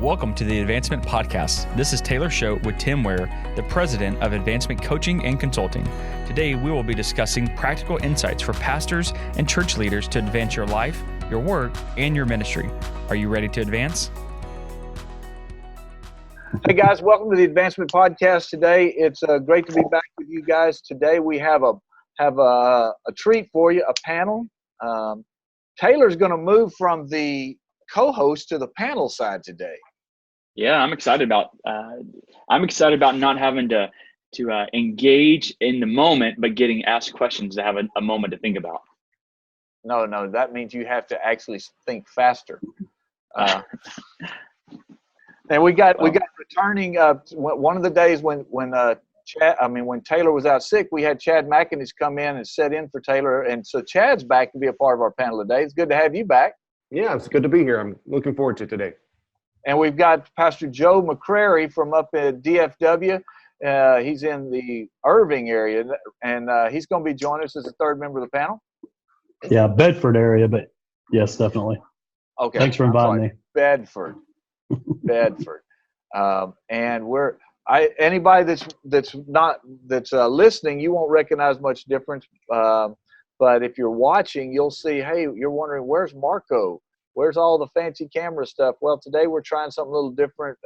Welcome to the Advancement Podcast. This is Taylor Schote with Tim Ware, the president of Advancement Coaching and Consulting. Today, we will be discussing practical insights for pastors and church leaders to advance your life, your work, and your ministry. Are you ready to advance? Hey guys, welcome to the Advancement Podcast. Today, it's great to be back with you guys. Today, we have a treat for you, a panel. Taylor's going to move from the co-host to the panel side today. Yeah, I'm excited about not having to engage in the moment, but getting asked questions to have a moment to think about. No, that means you have to actually think faster. And we got returning one of the days when Taylor was out sick, we had Chad McInnes come in and set in for Taylor, and so Chad's back to be a part of our panel today. It's good to have you back. Yeah, it's good to be here. I'm looking forward to today. And we've got Pastor Joe McCrary from up at DFW. He's in the Irving area, and he's going to be joining us as a third member of the panel. Yeah, Bedford area, but yes, definitely. Okay. Thanks for inviting me. Bedford. And anybody that's listening, you won't recognize much difference. But if you're watching, you'll see, hey, you're wondering, where's Marco? Where's all the fancy camera stuff? Well, today we're trying something a little different.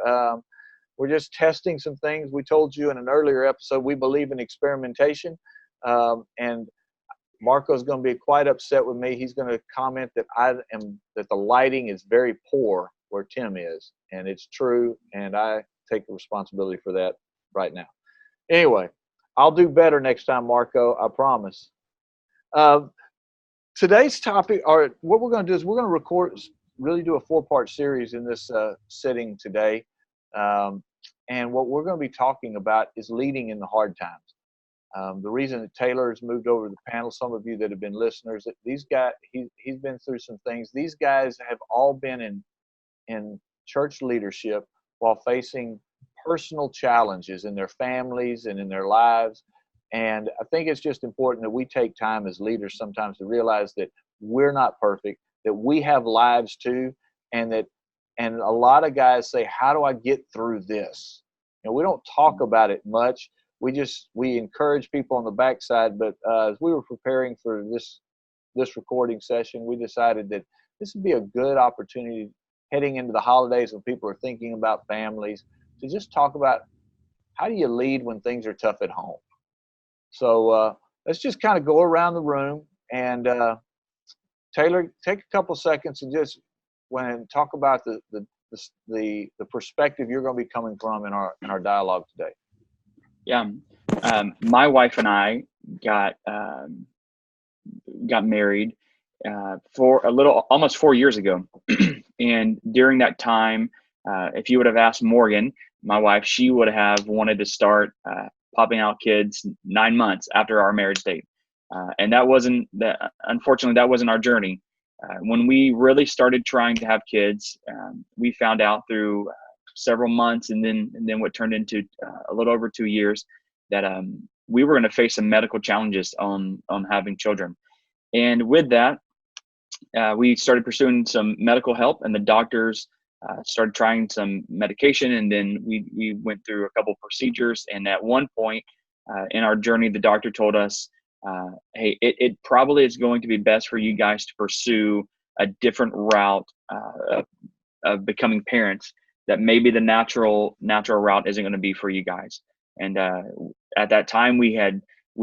We're just testing some things. We told you in an earlier episode, we believe in experimentation. And Marco's going to be quite upset with me. He's going to comment that that the lighting is very poor where Tim is. And it's true. And I take the responsibility for that right now. Anyway, I'll do better next time, Marco. I promise. Today's topic, or what we're going to do is we're going to really do a 4-part series in this sitting today. And what we're going to be talking about is leading in the hard times. The reason that Taylor has moved over to the panel, some of you that have been listeners, that these guys, he's been through some things. These guys have all been in church leadership while facing personal challenges in their families and in their lives. And I think it's just important that we take time as leaders sometimes to realize that we're not perfect, that we have lives too, and a lot of guys say, how do I get through this? And we don't talk about it much. We encourage people on the backside, but as we were preparing for this recording session, we decided that this would be a good opportunity heading into the holidays when people are thinking about families to just talk about how do you lead when things are tough at home. So let's just kind of go around the room and Taylor, take a couple seconds and just talk about the perspective you're going to be coming from in our dialogue today. Yeah, my wife and I got married for almost 4 years ago, and during that time, if you would have asked Morgan, my wife, she would have wanted to start popping out kids 9 months after our marriage date. And unfortunately, that wasn't our journey. When we really started trying to have kids, we found out through several months and then what turned into a little over 2 years that we were going to face some medical challenges on having children. And with that, we started pursuing some medical help, and the doctors started trying some medication, and then we went through a couple procedures. And at one point in our journey, the doctor told us, hey, it probably is going to be best for you guys to pursue a different route of becoming parents, that maybe the natural route isn't going to be for you guys. And at that time, we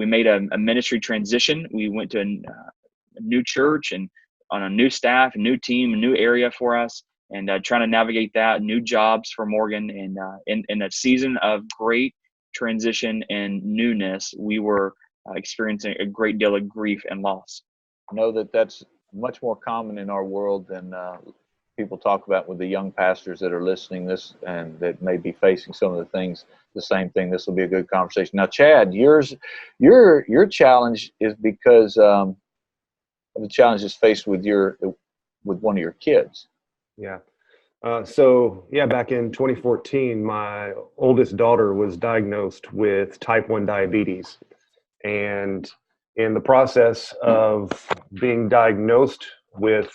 made a ministry transition. We went to a new church and on a new staff, a new team, a new area for us, and trying to navigate that, new jobs for Morgan. And in a season of great transition and newness, we were experiencing a great deal of grief and loss. I know that's much more common in our world than people talk about with the young pastors that are listening this and that may be facing some of the same thing. This will be a good conversation. Now, Chad, your challenge is because of the challenges faced with one of your kids. Yeah. Back in 2014, my oldest daughter was diagnosed with type 1 diabetes. And in the process of being diagnosed with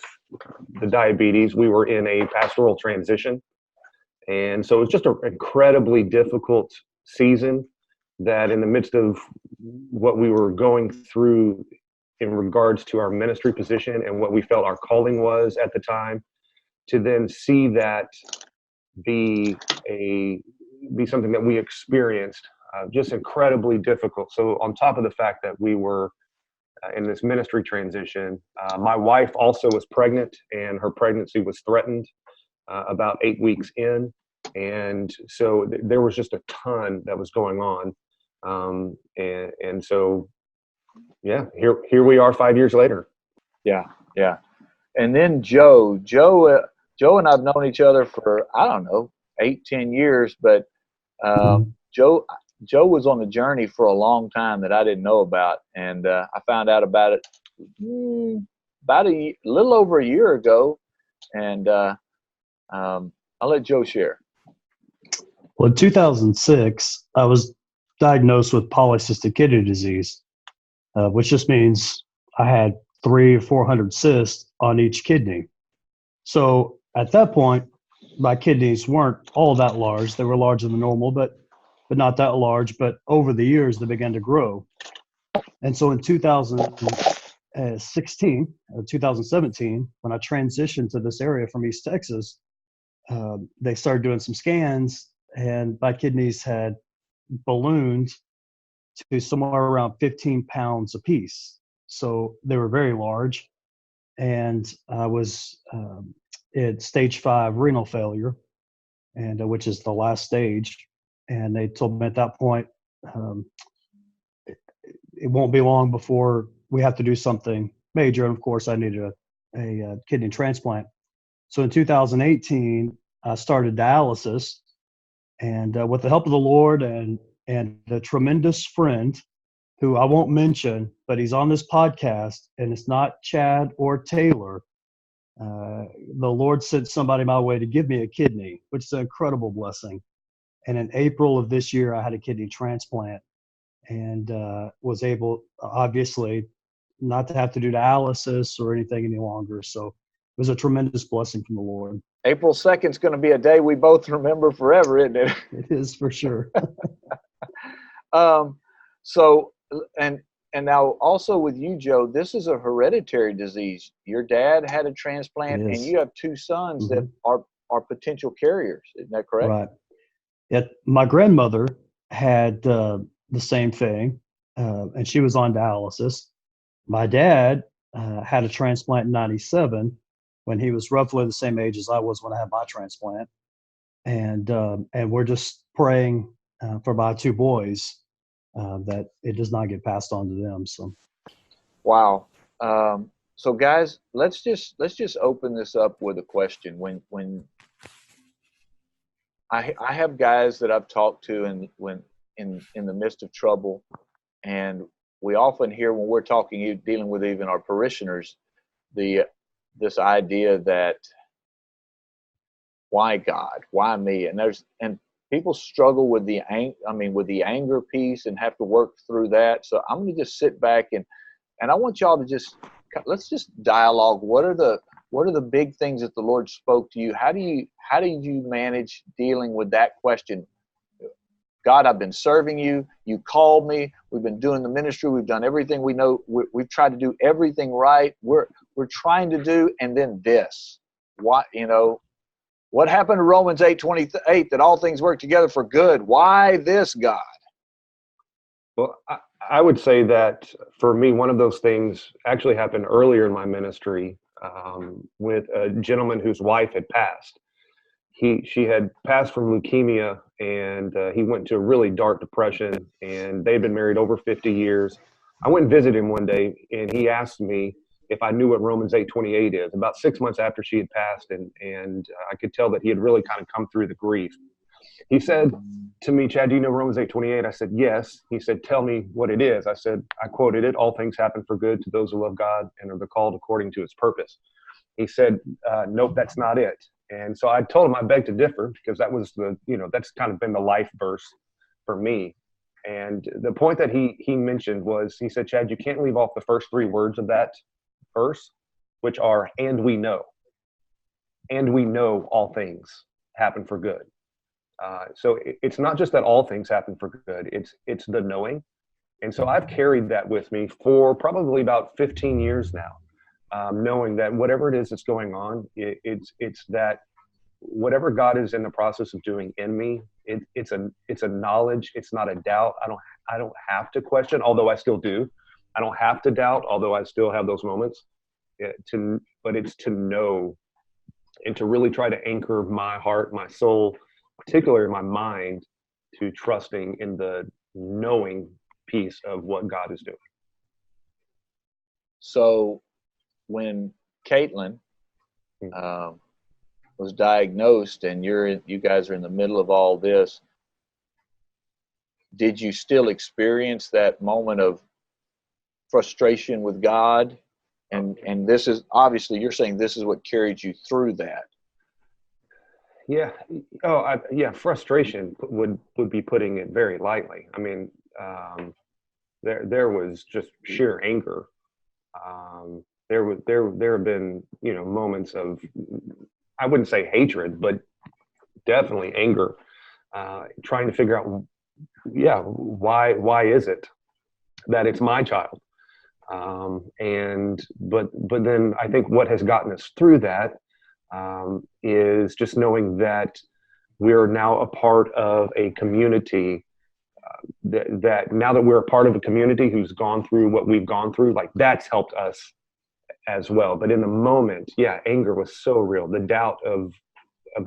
the diabetes, we were in a pastoral transition. And so it was just an incredibly difficult season that in the midst of what we were going through in regards to our ministry position and what we felt our calling was at the time, to then see that be something that we experienced, just incredibly difficult. So on top of the fact that we were in this ministry transition, my wife also was pregnant, and her pregnancy was threatened about 8 weeks in. And so there was just a ton that was going on. And so, yeah, here we are 5 years later. Yeah. And then Joe and I've known each other for, I don't know, 8-10 years, but Joe was on the journey for a long time that I didn't know about, and I found out about it about a little over a year ago, and I'll let Joe share. Well, in 2006, I was diagnosed with polycystic kidney disease, which just means I had 300 or 400 cysts on each kidney. So at that point, my kidneys weren't all that large. They were larger than normal, but not that large. But over the years, they began to grow. And so in 2016 or 2017, when I transitioned to this area from East Texas, they started doing some scans, and my kidneys had ballooned to somewhere around 15 pounds apiece. So they were very large, and I was at stage 5 renal failure, and which is the last stage. And they told me at that point, it won't be long before we have to do something major. And of course, I needed a kidney transplant. So in 2018, I started dialysis, and with the help of the Lord and a tremendous friend who I won't mention, but he's on this podcast, and it's not Chad or Taylor. The Lord sent somebody my way to give me a kidney, which is an incredible blessing. And in April of this year, I had a kidney transplant, and was able, obviously, not to have to do dialysis or anything any longer. So it was a tremendous blessing from the Lord. April 2nd is going to be a day we both remember forever, isn't it? It is, for sure. So, and now also with you, Joe, this is a hereditary disease. Your dad had a transplant, and you have 2 sons that are potential carriers. Isn't that correct? Right. Yeah, my grandmother had the same thing, and she was on dialysis. My dad had a transplant in '97 when he was roughly the same age as I was when I had my transplant, and we're just praying for my 2 boys that it does not get passed on to them. So, wow. So guys, let's just open this up with a question. When I have guys that I've talked to, and when in the midst of trouble, and we often hear when we're talking, dealing with even our parishioners, this idea that why God, why me, and people struggle with the anger piece and have to work through that. So I'm going to just sit back and I want y'all to let's just dialogue. What are the big things that the Lord spoke to you? How do you manage dealing with that question? God, I've been serving you. You called me. We've been doing the ministry. We've done everything we know. We've tried to do everything right. We're trying to do, and then this. What happened to Romans 8:28 that all things work together for good? Why this, God? Well, I would say that for me, one of those things actually happened earlier in my ministry with a gentleman whose wife had passed. She had passed from leukemia, and he went to a really dark depression, and they'd been married over 50 years. I went and visited him one day, and he asked me if I knew what Romans 8:28 is, about 6 months after she had passed, and I could tell that he had really kind of come through the grief. He said to me, Chad, do you know Romans 8:28? I said, yes. He said, tell me what it is. I said, I quoted it, all things happen for good to those who love God and are called according to his purpose. He said, nope, that's not it. And so I told him I beg to differ, because that was that's kind of been the life verse for me. And the point that he mentioned was, he said, Chad, you can't leave off the first 3 words of that verse, which are, and we know all things. happen for good. So it's not just that all things happen for good. It's the knowing. And so I've carried that with me for probably about 15 years now, knowing that whatever it is that's going on, it's that whatever God is in the process of doing in me, it's a knowledge. It's not a doubt. I don't have to question, although I still do. I don't have to doubt, although I still have those moments. But it's to know and to really try to anchor my heart, my soul, particularly my mind, to trusting in the knowing piece of what God is doing. So when Caitlin was diagnosed and you guys are in the middle of all this, did you still experience that moment of frustration with God? And this is obviously, you're saying this is what carried you through that. Yeah. Frustration would be putting it very lightly. I mean, there was just sheer anger. There have been, moments of, I wouldn't say hatred, but definitely anger, trying to figure out, why is it that it's my child? But then I think what has gotten us through that is just knowing that we're now a part of a community, that now that we're a part of a community who's gone through what we've gone through, like that's helped us as well. But in the moment, anger was so real. The doubt of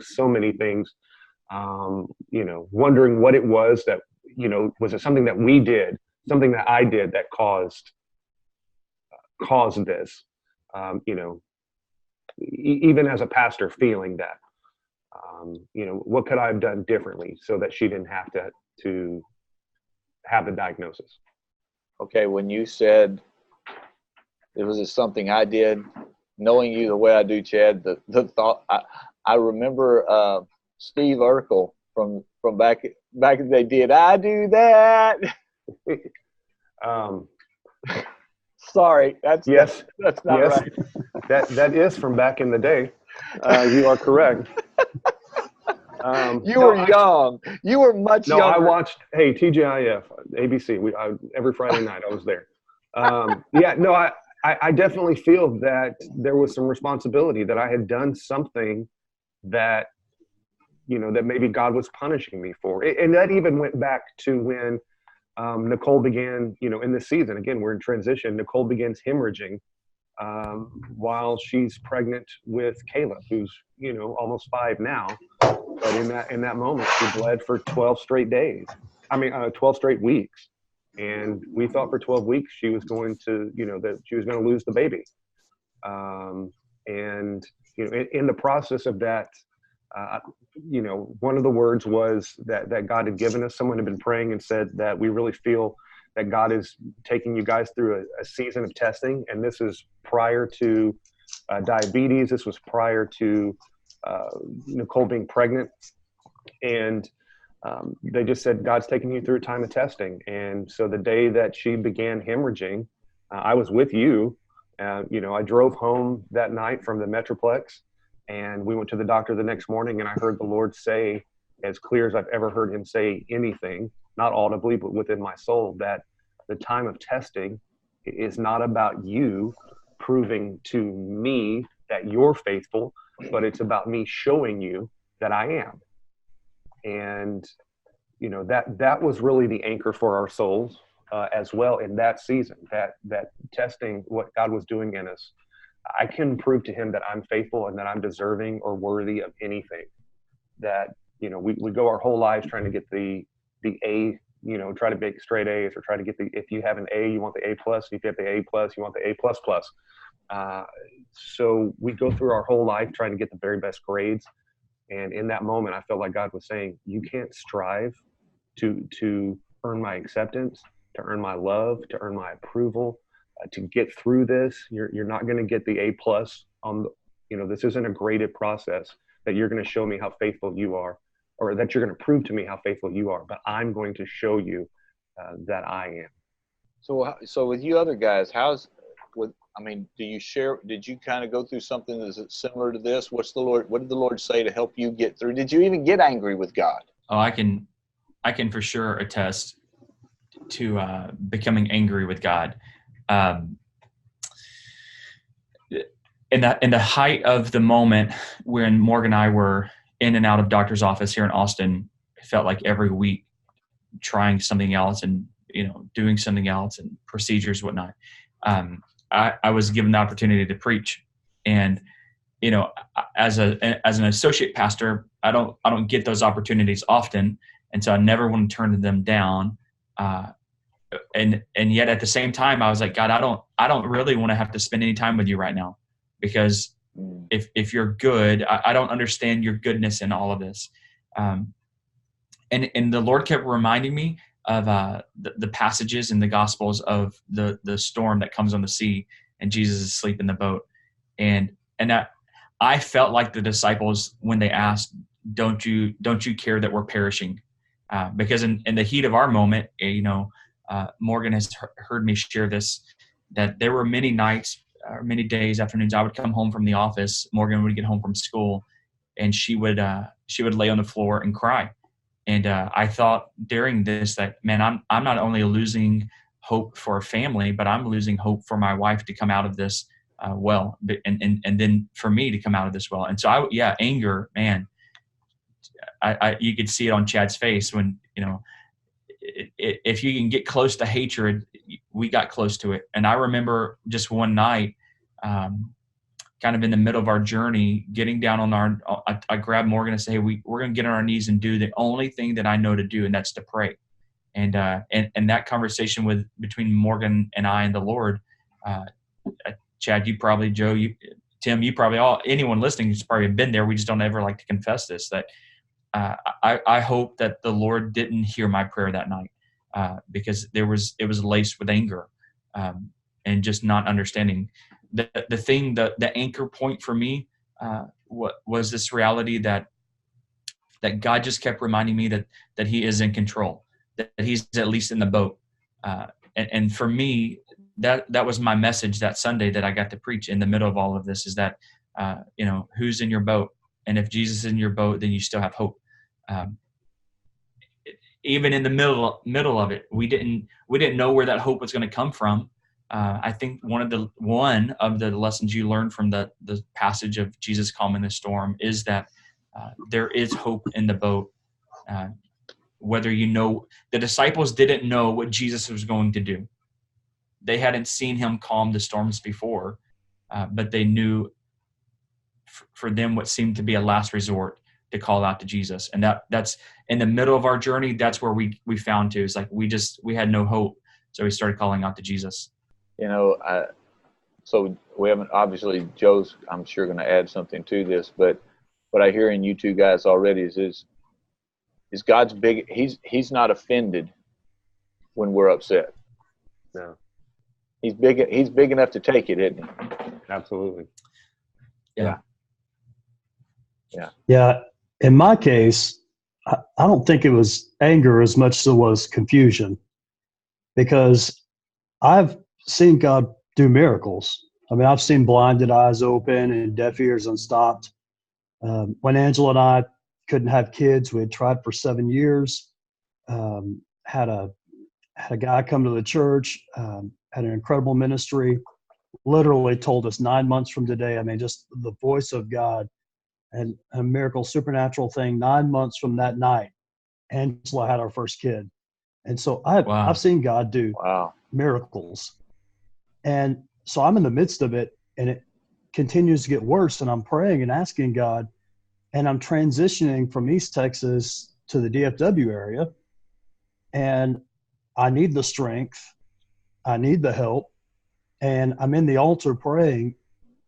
so many things, wondering what it was that, was it something that we did, something that I did that caused this, even as a pastor, feeling that, what could I have done differently so that she didn't have to have the diagnosis? Okay, when you said it was something I did, knowing you the way I do, Chad, the thought, I remember Steve Urkel from back in the day did I do that? Sorry, that's yes, that's not yes, right. That is from back in the day. You are correct. You were young. You were much younger. I watched, TGIF, ABC. Every Friday night I was there. I definitely feel that there was some responsibility, that I had done something that, that maybe God was punishing me for. And that even went back to when Nicole began, in this season, again, we're in transition, Nicole begins hemorrhaging while she's pregnant with Caleb, who's, almost 5 now. But in that moment, she bled for 12 straight days. 12 straight weeks. And we thought for 12 weeks she was going to, that she was going to lose the baby. In the process of that, one of the words was that God had given us. Someone had been praying and said that we really feel that God is taking you guys through a season of testing. And this is prior to diabetes. This was prior to Nicole being pregnant. And they just said, God's taking you through a time of testing. And so the day that she began hemorrhaging, I was with you. I drove home that night from the Metroplex, and we went to the doctor the next morning, and I heard the Lord say, as clear as I've ever heard him say anything, not audibly, but within my soul, that the time of testing is not about you proving to me that you're faithful, but it's about me showing you that I am. And, that was really the anchor for our souls as well in that season, that testing what God was doing in us. I can prove to him that I'm faithful and that I'm deserving or worthy of anything. That, we go our whole lives trying to get the A, try to make straight A's, or try to get if you have an A, you want the A plus. If you have the A plus, you want the A plus plus. So we go through our whole life trying to get the very best grades. And in that moment, I felt like God was saying, you can't strive to earn my acceptance, to earn my love, to earn my approval, to get through this. You're not going to get the A plus on the, this isn't a graded process that you're going to show me how faithful you are, or that you're going to prove to me how faithful you are, but I'm going to show you that I am. So with you other guys, I mean, did you kind of go through something that's similar to this? What did the Lord say to help you get through? Did you even get angry with God? Oh, I can for sure attest to becoming angry with God. In the height of the moment when Morgan and I were in and out of doctor's office here in Austin, it felt like every week trying something else and, doing something else and procedures, whatnot. I was given the opportunity to preach, and, as an associate pastor, I don't get those opportunities often. And so I never want to turn them down. And yet at the same time, I was like, God, I don't really want to have to spend any time with you right now, because if you're good, I don't understand your goodness in all of this. And the Lord kept reminding me of the passages in the Gospels of the storm that comes on the sea and Jesus is asleep in the boat. And that I felt like the disciples when they asked, don't you care that we're perishing? Because in the heat of our moment, Morgan has heard me share this, that there were many nights, many days, afternoons, I would come home from the office, Morgan would get home from school, and she would lay on the floor and cry. And I thought during this that, man, I'm not only losing hope for a family, but I'm losing hope for my wife to come out of this well, and then for me to come out of this well. And so anger, man, you could see it on Chad's face when, if you can get close to hatred, we got close to it. And I remember just one night, kind of in the middle of our journey, getting down on I grabbed Morgan and said, hey, we're going to get on our knees and do the only thing that I know to do, and that's to pray. And that conversation between Morgan and I and the Lord, Chad, you probably, Joe, Tim, you probably anyone listening has probably been there. We just don't ever like to confess this, that I hope that the Lord didn't hear my prayer that night, because it was laced with anger, and just not understanding. The anchor point for me was this reality that God just kept reminding me that He is in control, that He's at least in the boat. And for me, that was my message that Sunday that I got to preach in the middle of all of this, is that, who's in your boat? And if Jesus is in your boat, then you still have hope. Even in the middle of it, we didn't know where that hope was going to come from. I think one of the lessons you learn from the passage of Jesus calming the storm is that there is hope in the boat. Whether the disciples didn't know what Jesus was going to do. They hadn't seen Him calm the storms before, but they knew for them what seemed to be a last resort to call out to Jesus. And that's in the middle of our journey. That's where we found to, it's like, we had no hope. So we started calling out to Jesus. So we haven't, obviously Joe's, I'm sure, going to add something to this, but what I hear in you two guys already is God's big. He's not offended when we're upset. No. He's big enough to take it, isn't he? Absolutely. Yeah. Yeah. In my case, I don't think it was anger as much as it was confusion, because I've seen God do miracles. I mean, I've seen blinded eyes open and deaf ears unstopped. When Angela and I couldn't have kids, we had tried for 7 years. Had a guy come to the church, had an incredible ministry, literally told us 9 months from today. I mean, just the voice of God and a miracle, supernatural thing. 9 months from that night, Angela had our first kid. And so I've seen God do miracles. And so I'm in the midst of it, and it continues to get worse. And I'm praying and asking God, and I'm transitioning from East Texas to the DFW area. And I need the strength. I need the help. And I'm in the altar praying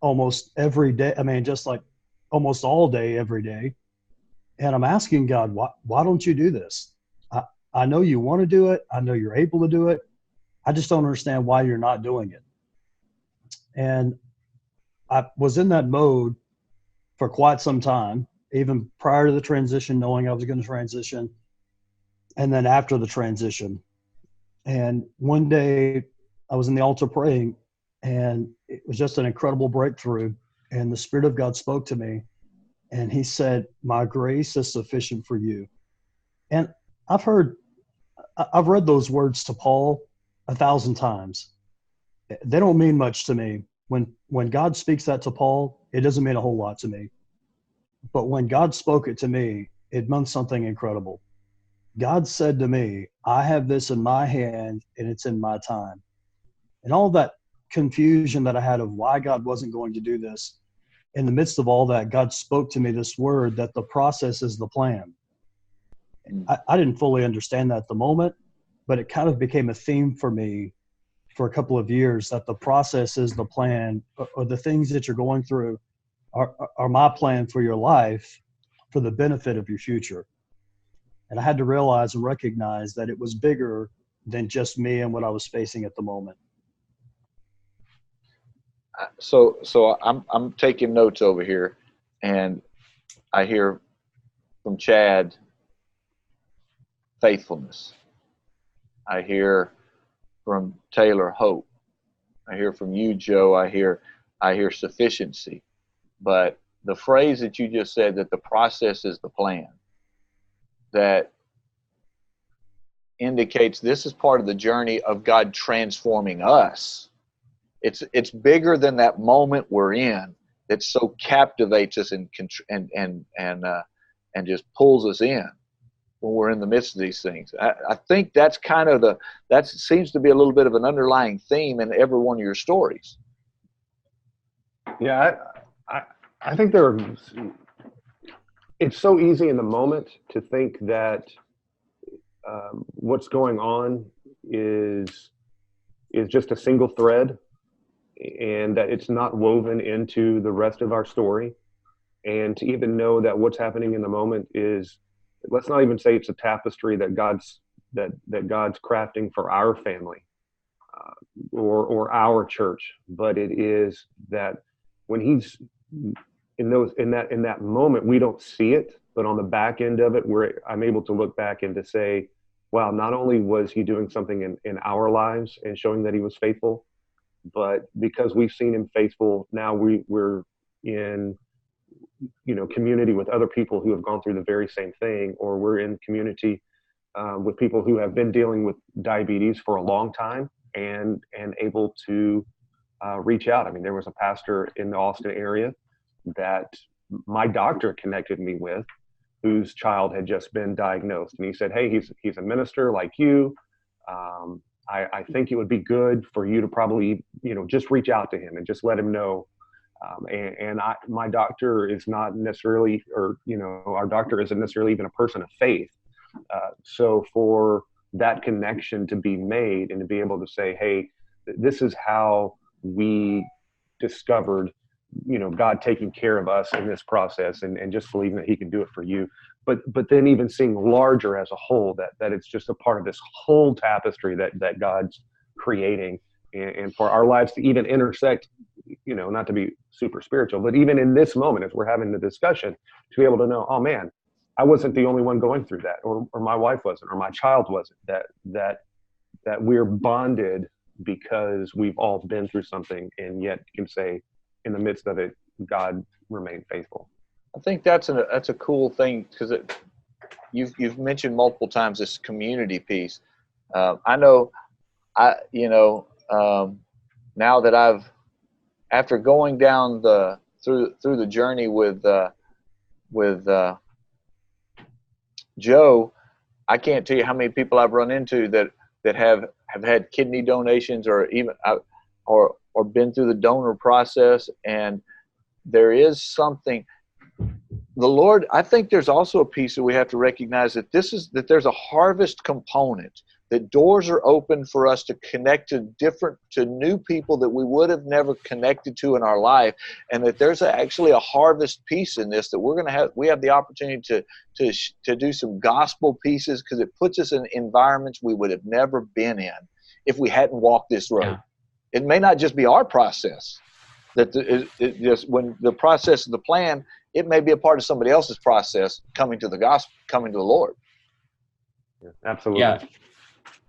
almost every day. I mean, just like almost all day, every day. And I'm asking God, why don't you do this? I know you want to do it. I know you're able to do it. I just don't understand why you're not doing it. And I was in that mode for quite some time, even prior to the transition, knowing I was going to transition, and then after the transition. And one day I was in the altar praying, And it was just an incredible breakthrough. And the Spirit of God spoke to me, and he said, "My grace is sufficient for you." And I've read those words to Paul 1,000 times. They don't mean much to me. When God speaks that to Paul, it doesn't mean a whole lot to me. But when God spoke it to me, it meant something incredible. God said to me, "I have this in my hand, and it's in my time." And all that confusion that I had of why God wasn't going to do this, in the midst of all that, God spoke to me this word that the process is the plan. I didn't fully understand that at the moment, but it kind of became a theme for me for a couple of years, that the process is the plan, or the things that you're going through are my plan for your life, for the benefit of your future. And I had to realize and recognize that it was bigger than just me and what I was facing at the moment. So I'm taking notes over here, and I hear from Chad faithfulness. I hear from Taylor hope. I hear from you, Joe. I hear sufficiency. But the phrase that you just said, that the process is the plan, that indicates this is part of the journey of God transforming us. It's bigger than that moment we're in that so captivates us and just pulls us in when we're in the midst of these things. I think that's kind of that seems to be a little bit of an underlying theme in every one of your stories. Yeah, I think it's so easy in the moment to think that what's going on is just a single thread, and that it's not woven into the rest of our story. And to even know that what's happening in the moment is, let's not even say it's a tapestry that God's crafting for our family or our church, but it is that when he's in that moment, we don't see it, but on the back end of it, I'm able to look back and to say, wow, not only was he doing something in our lives and showing that he was faithful, but because we've seen him faithful, now we're in community with other people who have gone through the very same thing, or we're in community with people who have been dealing with diabetes for a long time and able to reach out. I mean, there was a pastor in the Austin area that my doctor connected me with, whose child had just been diagnosed, and he said, "Hey, he's a minister like you. I think it would be good for you to probably just reach out to him and just let him know." My doctor is not necessarily, our doctor isn't necessarily even a person of faith. So for that connection to be made and to be able to say, "Hey, this is how we discovered, God taking care of us in this process," and just believing that he can do it for you. But then even seeing larger as a whole, that it's just a part of this whole tapestry that God's creating, and for our lives to even intersect, not to be super spiritual, but even in this moment, as we're having the discussion, to be able to know, oh man, I wasn't the only one going through that, or my wife wasn't, or my child wasn't, that we're bonded because we've all been through something, and yet can say in the midst of it, God remained faithful. I think that's a cool thing, because you've mentioned multiple times this community piece. I know, now that after going down through the journey with Joe, I can't tell you how many people I've run into that have had kidney donations, or even or been through the donor process, and there is something. The Lord, I think there's also a piece that we have to recognize, that there's a harvest component, that doors are open for us to connect to new people that we would have never connected to in our life, and that there's actually a harvest piece in this, that we have the opportunity to do some gospel pieces, because it puts us in environments we would have never been in if we hadn't walked this road. Yeah. It may not just be our process, that just when the process of the plan, it may be a part of somebody else's process coming to the gospel, coming to the Lord. Yeah, absolutely. Yeah.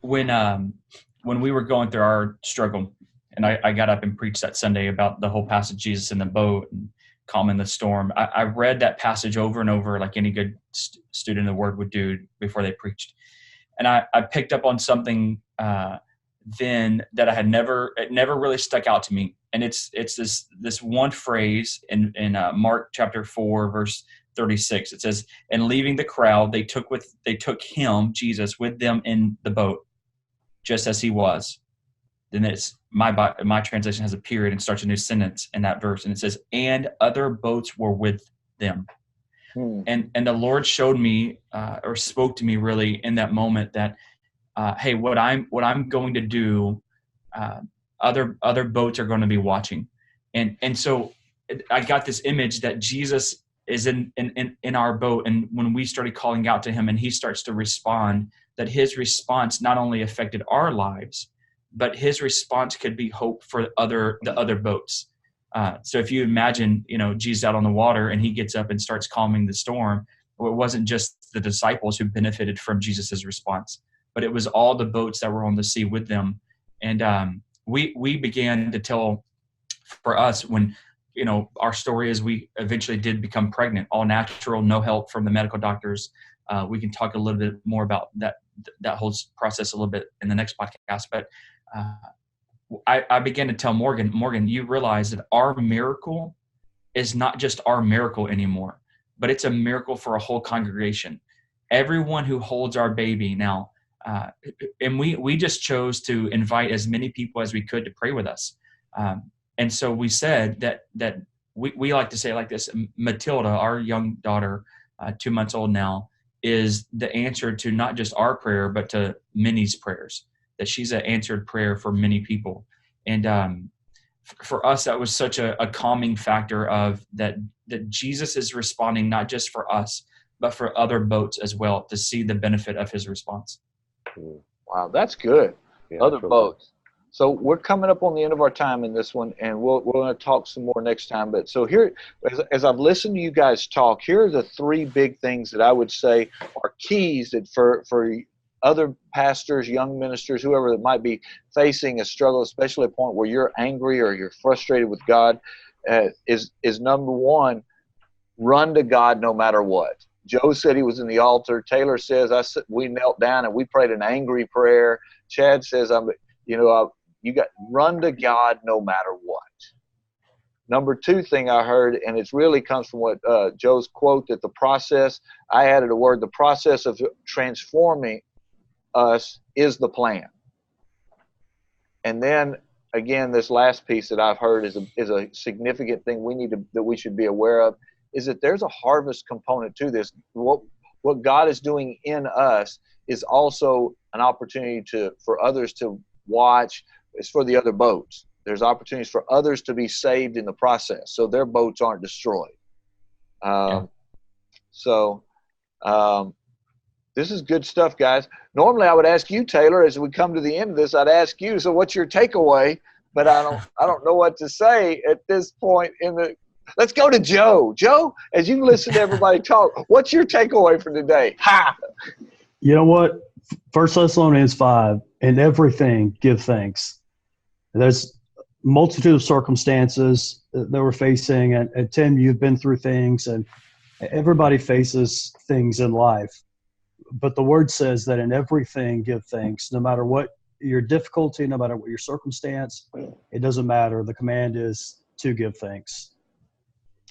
When we were going through our struggle And I got up and preached that Sunday about the whole passage, Jesus in the boat and calming the storm. I read that passage over and over like any good student of the word would do before they preached. And I picked up on something then that it never really stuck out to me. And it's this one phrase in Mark chapter 4, verse 36. It says, "And leaving the crowd, they took him, Jesus, with them in the boat, just as he was." Then it's my translation has a period and starts a new sentence in that verse, and it says, "And other boats were with them." And the Lord showed me or spoke to me really in that moment that, hey, what I'm going to do, other boats are going to be watching, and so I got this image that Jesus is in our boat, and when we started calling out to him and he starts to respond, that his response not only affected our lives, but his response could be hope for the other boats. So if you imagine, Jesus out on the water and he gets up and starts calming the storm, well, it wasn't just the disciples who benefited from Jesus's response, but it was all the boats that were on the sea with them. And we began to tell, for us, when our story is we eventually did become pregnant, all natural, no help from the medical doctors. We can talk a little bit more about that whole process a little bit in the next podcast. But I began to tell Morgan, you realize that our miracle is not just our miracle anymore, but it's a miracle for a whole congregation. Everyone who holds our baby now, and we just chose to invite as many people as we could to pray with us. And so we said that we like to say it like this: Matilda, our young daughter, 2 months old now, is the answer to not just our prayer, but to many's prayers. That she's an answered prayer for many people. And for us, that was such a calming factor of that Jesus is responding not just for us, but for other boats as well, to see the benefit of his response. Wow, that's good. Yeah, Other really boats. So we're coming up on the end of our time in this one, and we're going to talk some more next time. But so here, as I've listened to you guys talk, here are the three big things that I would say are keys that for other pastors, young ministers, whoever that might be facing a struggle, especially a point where you're angry or you're frustrated with God, is number one, run to God no matter what. Joe said he was in the altar. Taylor says we knelt down and we prayed an angry prayer. Chad says you got run to God no matter what. Number two thing I heard, and it really comes from what Joe's quote, that the process, I added a word, the process of transforming us is the plan. And then again, this last piece that I've heard is a significant thing that we should be aware of, is that there's a harvest component to this. What God is doing in us is also an opportunity for others to watch. It's for the other boats. There's opportunities for others to be saved in the process, so their boats aren't destroyed. This is good stuff, guys. Normally, I would ask you, Taylor, as we come to the end of this, I'd ask you, so what's your takeaway? But I don't know what to say at this point in the. Let's go to Joe. Joe, as you listen to everybody talk, what's your takeaway for today? Ha! You know what? 1 Thessalonians 5, in everything give thanks. There's a multitude of circumstances that we're facing, and Tim, you've been through things, and everybody faces things in life. But the word says that in everything give thanks, no matter what your difficulty, no matter what your circumstance, it doesn't matter. The command is to give thanks.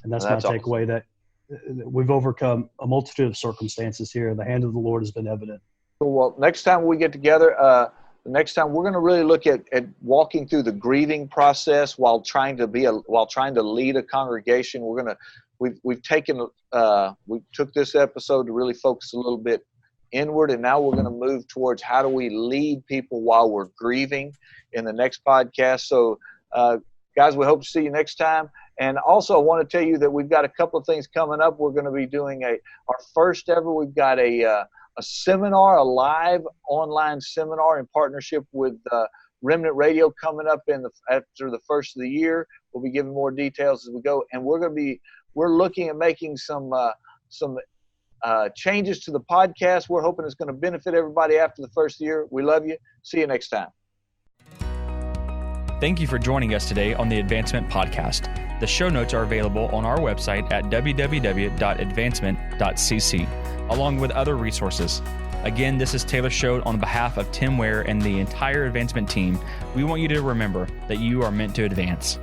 And that's my takeaway, that we've overcome a multitude of circumstances here. The hand of the Lord has been evident. Well, next time we get together, next time we're going to really look at walking through the grieving process while trying to lead a congregation. We took this episode to really focus a little bit inward, and now we're going to move towards how do we lead people while we're grieving in the next podcast. So, guys, we hope to see you next time. And also, I want to tell you that we've got a couple of things coming up. We're going to be doing our first ever. We've got a seminar, a live online seminar in partnership with Remnant Radio coming up after the first of the year. We'll be giving more details as we go, and we're looking at making some changes to the podcast. We're hoping it's going to benefit everybody after the first year. We love you. See you next time. Thank you for joining us today on the Advancement Podcast. The show notes are available on our website at www.advancement.cc, along with other resources. Again, this is Taylor Schote on behalf of Tim Ware and the entire Advancement team. We want you to remember that you are meant to advance.